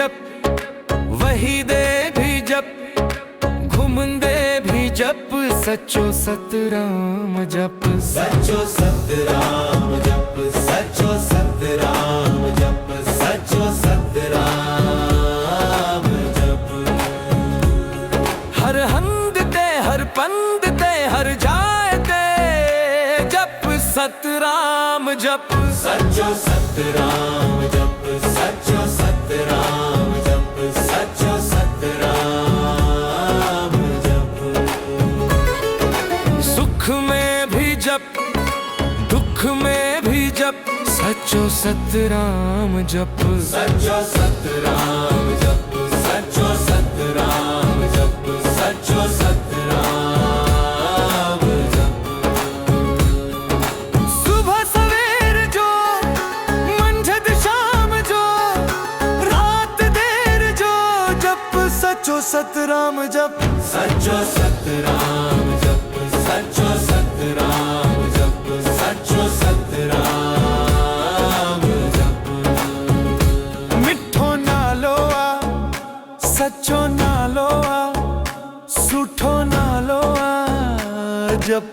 जप, वही दे भी जप, घुमंदे भी जप, सच्चो सतराम जप, सच्चो सतराम जप, सच्चो सतराम जप, सच्चो सतराम जप। हर हंद ते हर पंद ते हर जाय ते जप सतराम जप, सच्चो सतराम जप, सच्चो सतराम जप, सच्चो सतराम जप। सुख में भी जप, दुख में भी जप, सच्चो सतराम जप, सच्चो सतराम जप, सच्चो सतराम जप, सच्चो सतराम जप। सुबह सवेर जो, मंझद शाम जो, रात देर जो, जप सच्चो सतराम जप, सच्चो सतराम जप, सच्चो सतराम जप, सच्चो सतराम जप। मिठो नालो आ, सच्चो नालो आ, सुठो नालो आ जप,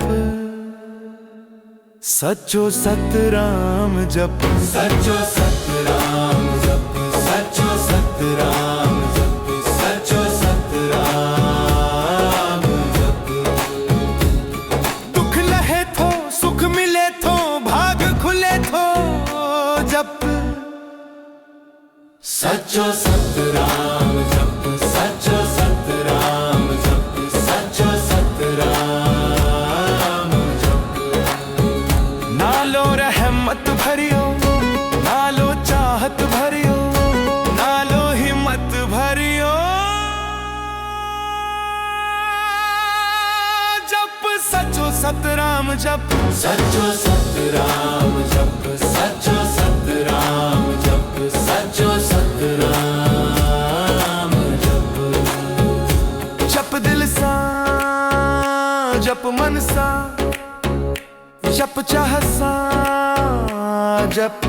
सच्चो सतराम जप, सच्चो सतराम जप, सच्चो सतराम जप, सच्चो सतराम जप। दुख लहे थो सुख मिले थो, भाग खुले थो जप, सच्चो सतराम जप, सच्चो सतराम जप, सच्चो सतराम जप। नालो रहमत भरियो, नालो चाहत भरियो, नालो हिम्मत भरियो जप सच्चो सतराम जप, सच्चो सतराम जप, सच्चो सतराम जप, सच्चो सतराम जप। जप दिल सा, जप मन सा, जप चाह सा जप,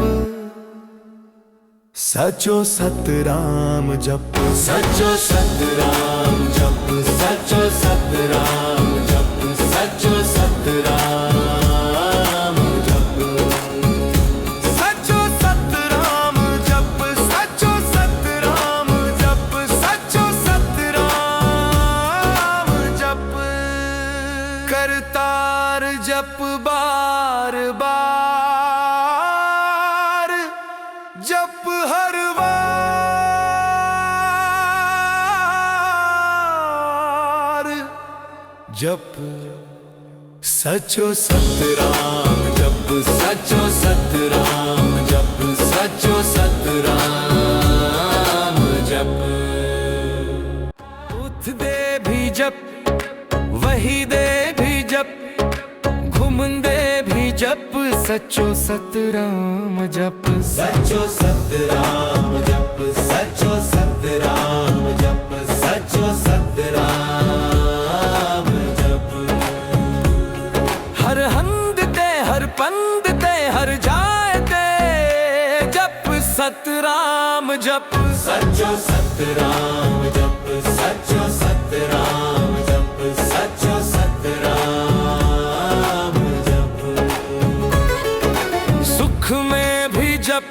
सच्चो सतराम जप, सच्चो सतराम जप, सच्चो सतराम जप, सच्चो सतराम जप। सच्चो सतराम जप, सच्चो सतराम जप, सच्चो सतराम जप। करतार जप बार बार, जप हर बार, जप सच्चो सतराम जप, सच्चो सतराम जप, सच्चो सतराम जप। उठ दे भी जप, वही दे भी जप, घुमंदे भी जप, सच्चो सतराम जप, सच्चो सतराम जप, सच्चो सतराम जप, सच्चो सतराम जप। हर हंद ते हर पंद ते हर जाय ते जप सतराम जप, सच्चो सतराम जप, सच्चो सतराम जप, सच्चो सतराम जप। सुख में भी जप,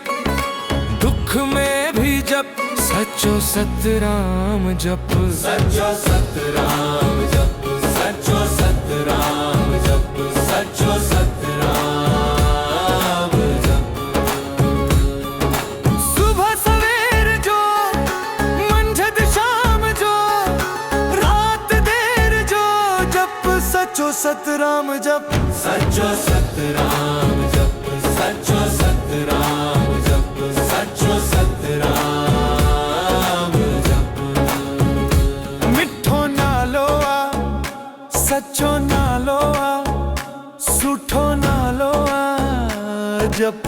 दुख में भी जप, सच्चो सतराम जप, सच्चो सतराम जप, सच्चो सतराम जप, सच्चो सतराम जप। सुबह सवेर जो, मंझद शाम जो, रात देर जो, जप सच्चो सतराम जप, सच्चो सतराम जप, सच्चो सतराम जप, सच्चो सतराम जप। मिठो नालो आ, सच्चो नालो आ, सुठो नालो आ जप,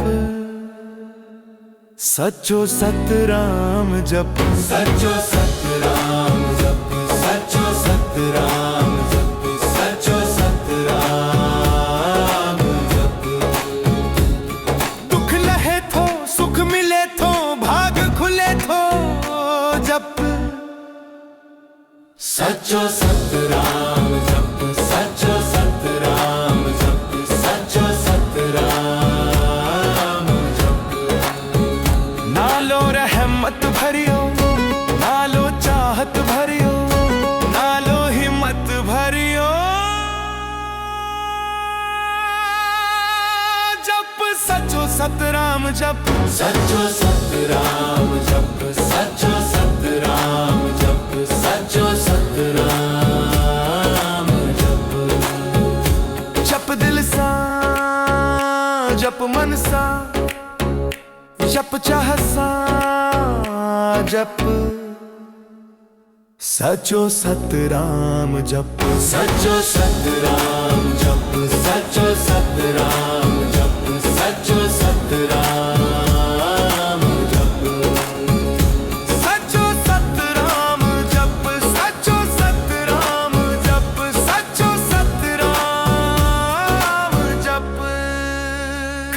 सच्चो सतराम जप, सच्चो सतराम जप, सच्चो सतराम जप, सच्चो सतराम जप। दुख लहे थो सुख मिले थो, भाग खुले थो सचो सतराम जप सचो सतराम जप सचो सतराम जप नालो रहमत भरियो नालो चाहत भरियो नालो हिम्मत भरियो जप सचो सतराम जप सचो सतराम जप सचो सतराम जप सचो सतराम जप जप दिल सा जप मन सा जप चाह सा जप सचो सतराम जप सचो सतराम जप सचो सतराम जप सचो सतराम जप सचो सतराम जप सचो सतराम जप सचो सतराम जप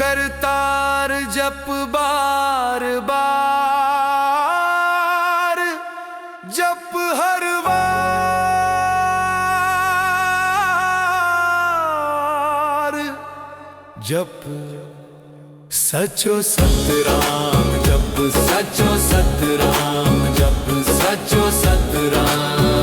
करतार जप बार बार जप हर बार जप सचो सतराम जप सचो सतराम जप सचो सतराम